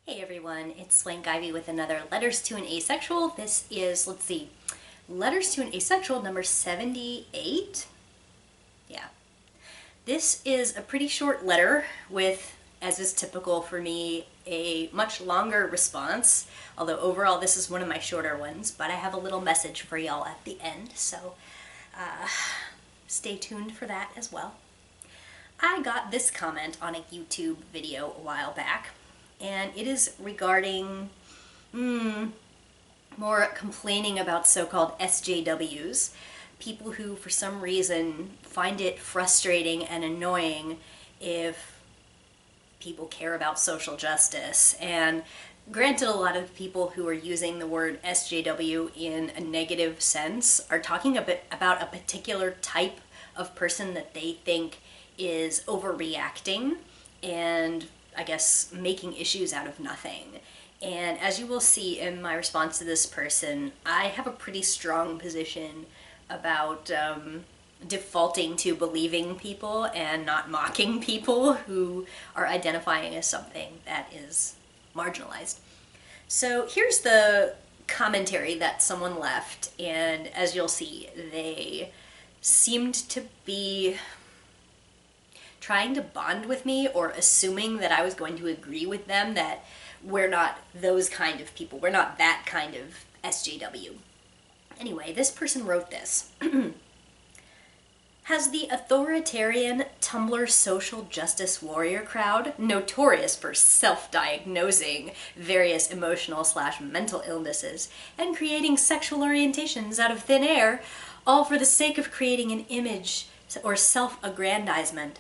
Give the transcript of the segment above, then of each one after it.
Hey everyone, it's Swank Ivy with another Letters to an Asexual. This is, Letters to an Asexual number 78. Yeah. This is a pretty short letter with, as is typical for me, a much longer response. Although overall this is one of my shorter ones, but I have a little message for y'all at the end, so stay tuned for that as well. I got this comment on a YouTube video a while back, and it is regarding more complaining about so-called SJWs, people who for some reason find it frustrating and annoying if people care about social justice. And granted, a lot of people who are using the word SJW in a negative sense are talking a bit about a particular type of person that they think is overreacting and I guess making issues out of nothing. And as you will see in my response to this person, I have a pretty strong position about defaulting to believing people and not mocking people who are identifying as something that is marginalized. So here's the commentary that someone left, and as you'll see, they seemed to be trying to bond with me or assuming that I was going to agree with them that we're not those kind of people. We're not that kind of SJW. Anyway, this person wrote this. Has the authoritarian Tumblr social justice warrior crowd, notorious for self-diagnosing various emotional/mental illnesses and creating sexual orientations out of thin air, all for the sake of creating an image or self-aggrandizement,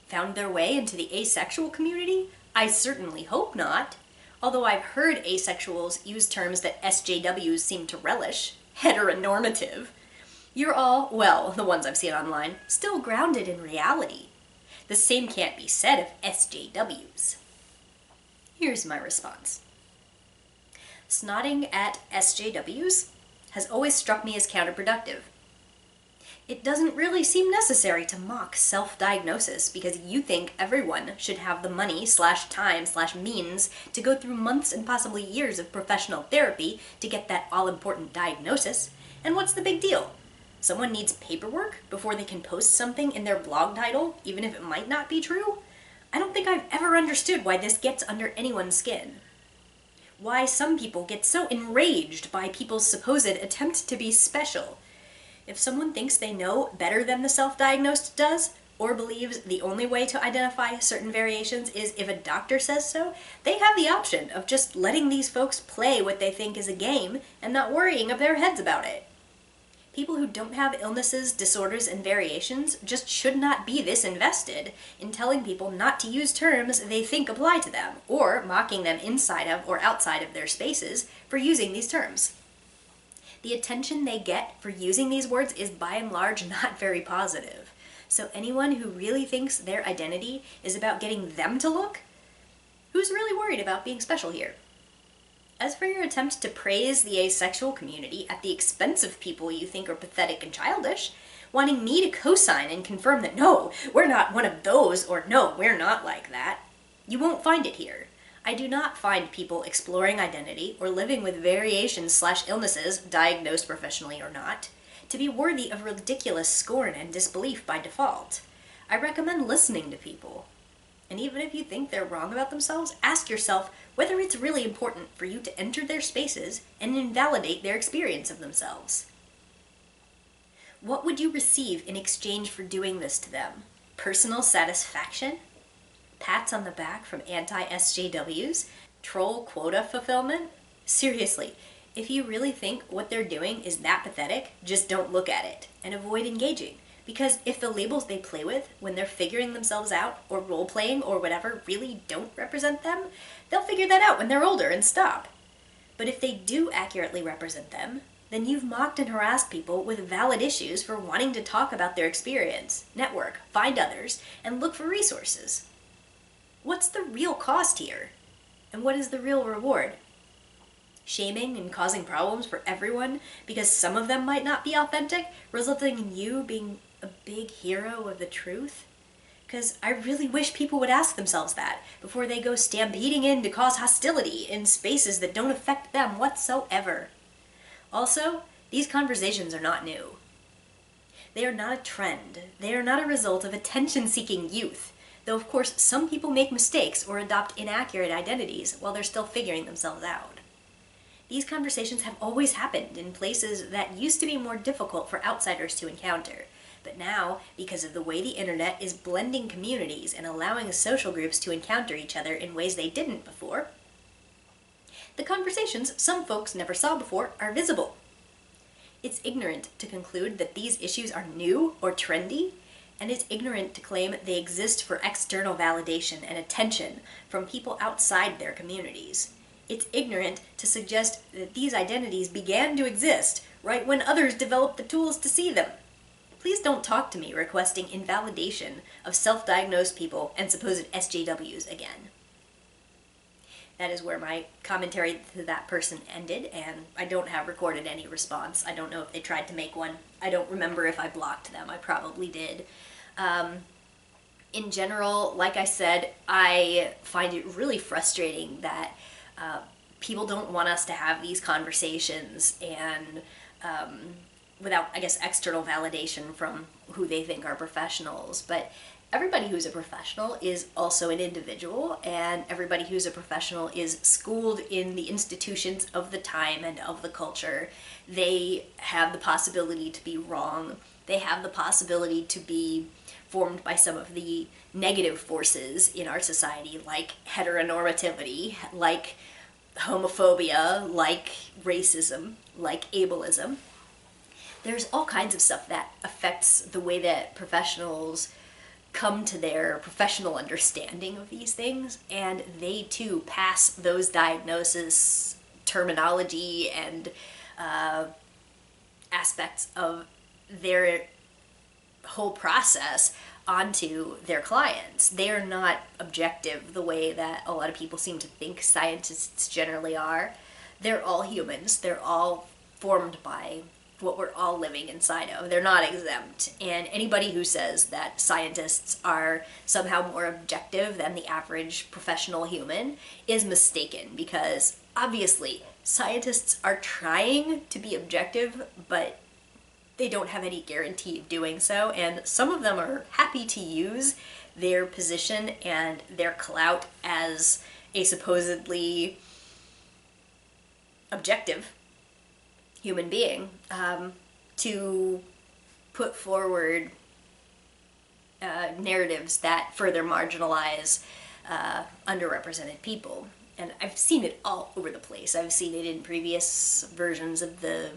found their way into the asexual community? I certainly hope not. Although I've heard asexuals use terms that SJWs seem to relish, heteronormative. You're all, well, the ones I've seen online, still grounded in reality. The same can't be said of SJWs. Here's my response. Snotting at SJWs has always struck me as counterproductive. It doesn't really seem necessary to mock self-diagnosis because you think everyone should have the money/time/means to go through months and possibly years of professional therapy to get that all-important diagnosis. And what's the big deal? Someone needs paperwork before they can post something in their blog title, even if it might not be true? I don't think I've ever understood why this gets under anyone's skin. Why some people get so enraged by people's supposed attempt to be special. If someone thinks they know better than the self-diagnosed does, or believes the only way to identify certain variations is if a doctor says so, they have the option of just letting these folks play what they think is a game and not worrying their heads about it. People who don't have illnesses, disorders, and variations just should not be this invested in telling people not to use terms they think apply to them, or mocking them inside of or outside of their spaces for using these terms. The attention they get for using these words is by and large not very positive. So anyone who really thinks their identity is about getting them to look, who's really worried about being special here? As for your attempt to praise the asexual community at the expense of people you think are pathetic and childish, wanting me to co-sign and confirm that no, we're not one of those, or no, we're not like that, you won't find it here. I do not find people exploring identity or living with variations/illnesses, diagnosed professionally or not, to be worthy of ridiculous scorn and disbelief by default. I recommend listening to people. And even if you think they're wrong about themselves, ask yourself whether it's really important for you to enter their spaces and invalidate their experience of themselves. What would you receive in exchange for doing this to them? Personal satisfaction? Pats on the back from anti-SJWs? Troll quota fulfillment? Seriously, if you really think what they're doing is that pathetic, just don't look at it and avoid engaging. Because if the labels they play with when they're figuring themselves out or role-playing or whatever really don't represent them, they'll figure that out when they're older and stop. But if they do accurately represent them, then you've mocked and harassed people with valid issues for wanting to talk about their experience, network, find others, and look for resources. What's the real cost here? And what is the real reward? Shaming and causing problems for everyone because some of them might not be authentic, resulting in you being a big hero of the truth? Because I really wish people would ask themselves that before they go stampeding in to cause hostility in spaces that don't affect them whatsoever. Also, these conversations are not new. They are not a trend. They are not a result of attention-seeking youth, though of course some people make mistakes or adopt inaccurate identities while they're still figuring themselves out. These conversations have always happened in places that used to be more difficult for outsiders to encounter, but now, because of the way the internet is blending communities and allowing social groups to encounter each other in ways they didn't before, the conversations some folks never saw before are visible. It's ignorant to conclude that these issues are new or trendy, and it's ignorant to claim they exist for external validation and attention from people outside their communities. It's ignorant to suggest that these identities began to exist right when others developed the tools to see them. Please don't talk to me requesting invalidation of self-diagnosed people and supposed SJWs again. That is where my commentary to that person ended, and I don't have recorded any response. I don't know if they tried to make one. I don't remember if I blocked them. I probably did. In general, like I said, I find it really frustrating that people don't want us to have these conversations and without, I guess, external validation from who they think are professionals. But everybody who's a professional is also an individual, and everybody who's a professional is schooled in the institutions of the time and of the culture. They have the possibility to be wrong. They have the possibility to be formed by some of the negative forces in our society, like heteronormativity, like homophobia, like racism, like ableism. There's all kinds of stuff that affects the way that professionals come to their professional understanding of these things, and they too pass those diagnosis, terminology, and aspects of their whole process onto their clients. They are not objective the way that a lot of people seem to think scientists generally are. They're all humans. They're all formed by what we're all living inside of. They're not exempt. And anybody who says that scientists are somehow more objective than the average professional human is mistaken, because obviously scientists are trying to be objective, but they don't have any guarantee of doing so, and some of them are happy to use their position and their clout as a supposedly objective human being to put forward narratives that further marginalize underrepresented people. And I've seen it all over the place. I've seen it in previous versions of the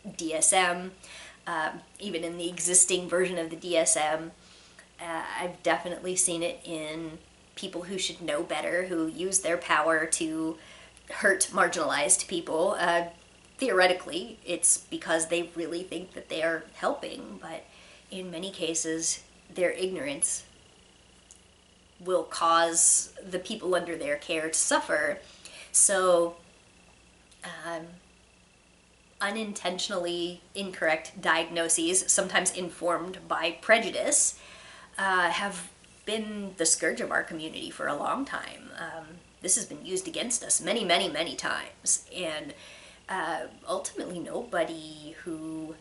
DSM, even in the existing version of the DSM. I've definitely seen it in people who should know better, who use their power to hurt marginalized people. Theoretically, it's because they really think that they are helping, but in many cases, their ignorance will cause the people under their care to suffer. So, unintentionally incorrect diagnoses, sometimes informed by prejudice, have been the scourge of our community for a long time. This has been used against us many, many, many times, and ultimately nobody who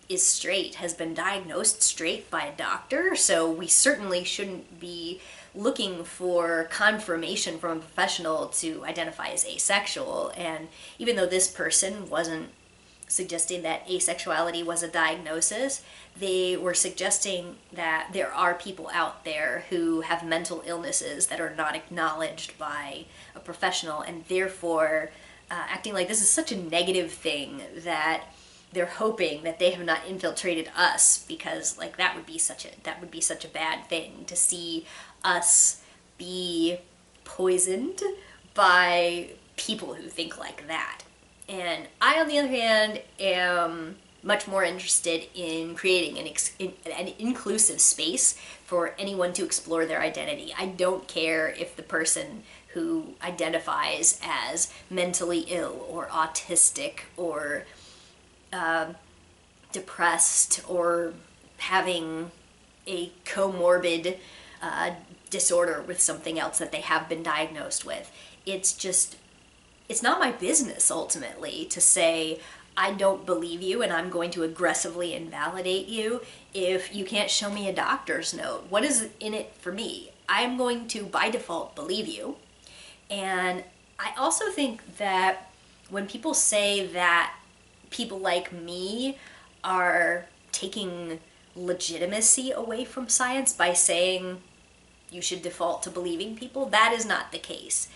is straight has been diagnosed straight by a doctor, so we certainly shouldn't be looking for confirmation from a professional to identify as asexual. And even though this person wasn't suggesting that asexuality was a diagnosis, they were suggesting that there are people out there who have mental illnesses that are not acknowledged by a professional, and therefore acting like this is such a negative thing that they're hoping that they have not infiltrated us, because like that would be such a bad thing to see us be poisoned by people who think like that. And I, on the other hand, am much more interested in creating an inclusive space for anyone to explore their identity. I don't care if the person who identifies as mentally ill or autistic or depressed or having a comorbid disorder with something else that they have been diagnosed with. It's not my business ultimately to say, I don't believe you and I'm going to aggressively invalidate you if you can't show me a doctor's note. What is in it for me? I'm going to, by default, believe you. And I also think that when people say that people like me are taking legitimacy away from science by saying you should default to believing people, that is not the case.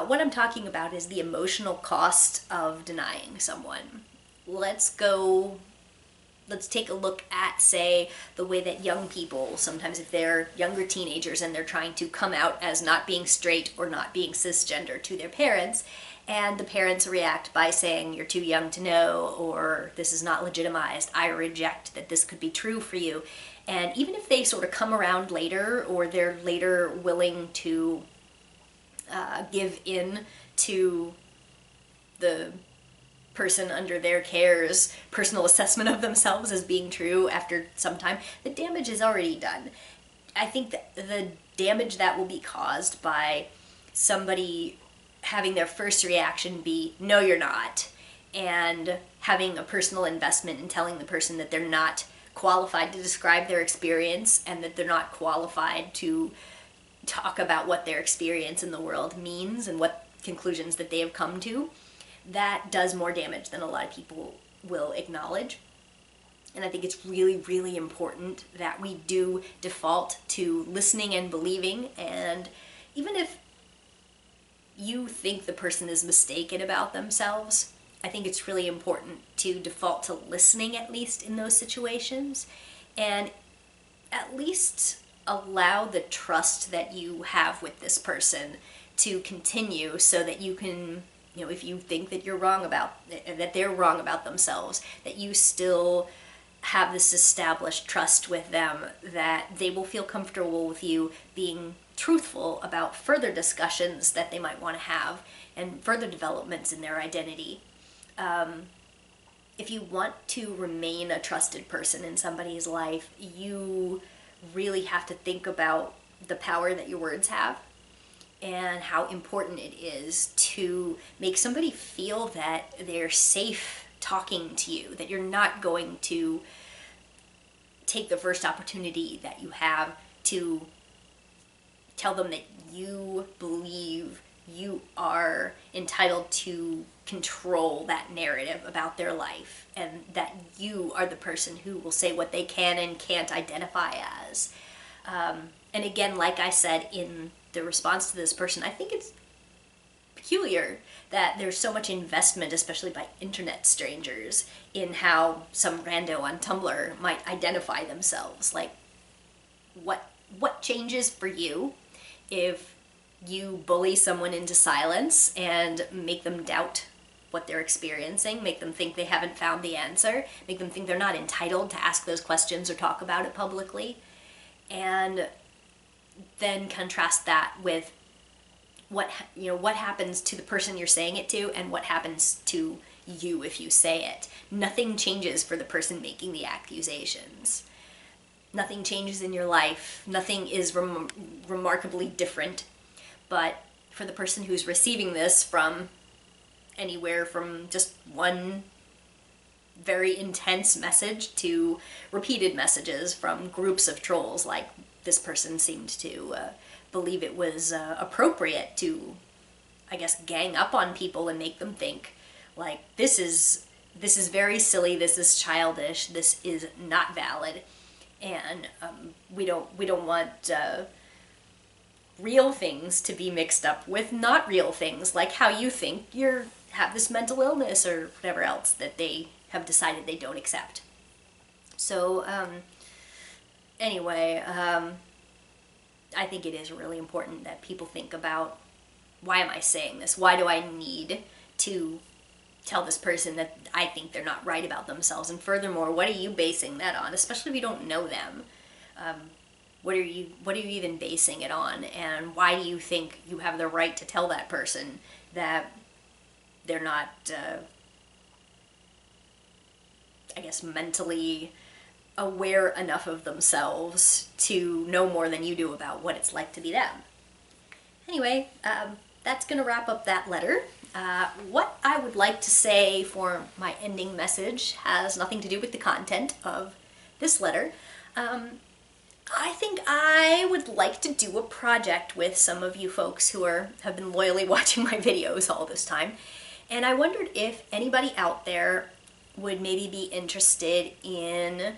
What I'm talking about is the emotional cost of denying someone. Let's take a look at, say, the way that young people, sometimes if they're younger teenagers and they're trying to come out as not being straight or not being cisgender to their parents, and the parents react by saying, you're too young to know, or this is not legitimized, I reject that this could be true for you. And even if they sort of come around later, or they're later willing to give in to the person under their care's personal assessment of themselves as being true after some time, the damage is already done. I think that the damage that will be caused by somebody having their first reaction be, no, you're not, and having a personal investment in telling the person that they're not qualified to describe their experience and that they're not qualified to talk about what their experience in the world means and what conclusions that they have come to, that does more damage than a lot of people will acknowledge. And I think it's really, really important that we do default to listening and believing. And even if you think the person is mistaken about themselves, I think it's really important to default to listening, at least in those situations, and at least allow the trust that you have with this person to continue, so that you can, if you think that that they're wrong about themselves, that you still have this established trust with them, that they will feel comfortable with you being truthful about further discussions that they might want to have and further developments in their identity. If you want to remain a trusted person in somebody's life, you really have to think about the power that your words have and how important it is to make somebody feel that they're safe talking to you, that you're not going to take the first opportunity that you have to tell them that you believe you are entitled to control that narrative about their life, and that you are the person who will say what they can and can't identify as. And again, like I said in the response to this person, I think it's peculiar that there's so much investment, especially by internet strangers, in how some rando on Tumblr might identify themselves. Like, what changes for you if you bully someone into silence and make them doubt what they're experiencing, make them think they haven't found the answer, make them think they're not entitled to ask those questions or talk about it publicly, and then contrast that with what happens to the person you're saying it to and what happens to you if you say it. Nothing changes for the person making the accusations. Nothing changes in your life. Nothing is remarkably different. But for the person who's receiving this from anywhere from just one very intense message to repeated messages from groups of trolls, like this person seemed to believe it was appropriate to, I guess, gang up on people and make them think, like, this is very silly, this is childish, this is not valid, and we don't want real things to be mixed up with not real things, like how you think you have this mental illness or whatever else that they have decided they don't accept. So anyway, I think it is really important that people think about, why am I saying this? Why do I need to tell this person that I think they're not right about themselves? And furthermore, what are you basing that on? Especially if you don't know them. What are you even basing it on? And why do you think you have the right to tell that person that they're not, I guess, mentally aware enough of themselves to know more than you do about what it's like to be them. Anyway, that's going to wrap up that letter. What I would like to say for my ending message has nothing to do with the content of this letter. I think I would like to do a project with some of you folks who have been loyally watching my videos all this time. And I wondered if anybody out there would maybe be interested in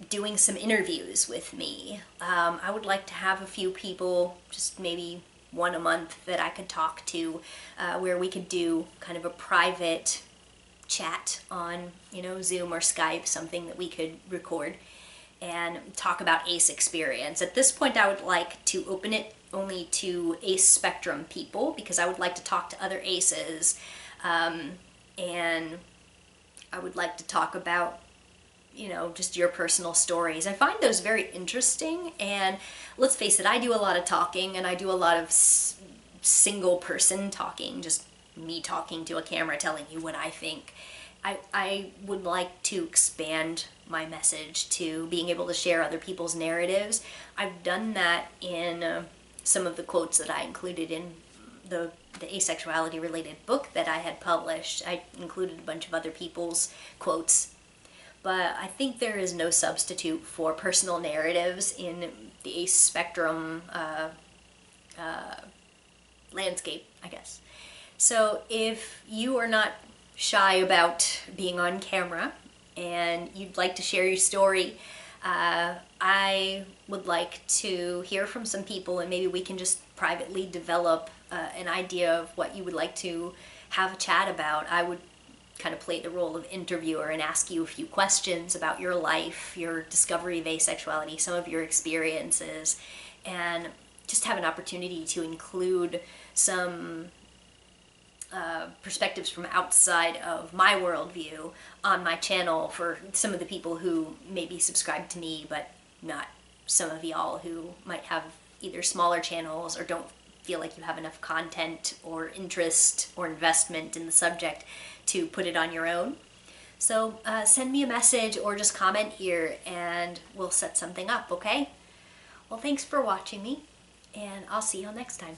doing some interviews with me. I would like to have a few people, just maybe one a month, that I could talk to, where we could do kind of a private chat on, Zoom or Skype, something that we could record and talk about ACE experience. At this point, I would like to open it only to ACE spectrum people, because I would like to talk to other ACEs, and I would like to talk about just your personal stories. I find those very interesting, and let's face it, I do a lot of talking, and I do a lot of single person talking, just me talking to a camera telling you what I think. I would like to expand my message to being able to share other people's narratives. I've done that in some of the quotes that I included in the asexuality related book that I had published. I included a bunch of other people's quotes. But I think there is no substitute for personal narratives in the ACE spectrum landscape, I guess. So if you are not shy about being on camera and you'd like to share your story, I would like to hear from some people, and maybe we can just privately develop an idea of what you would like to have a chat about. I would kind of play the role of interviewer and ask you a few questions about your life, your discovery of asexuality, some of your experiences, and just have an opportunity to include some perspectives from outside of my worldview on my channel for some of the people who maybe subscribe to me, but not some of y'all who might have either smaller channels or don't feel like you have enough content or interest or investment in the subject to put it on your own. So send me a message or just comment here and we'll set something up, okay? Well, thanks for watching me, and I'll see you all next time.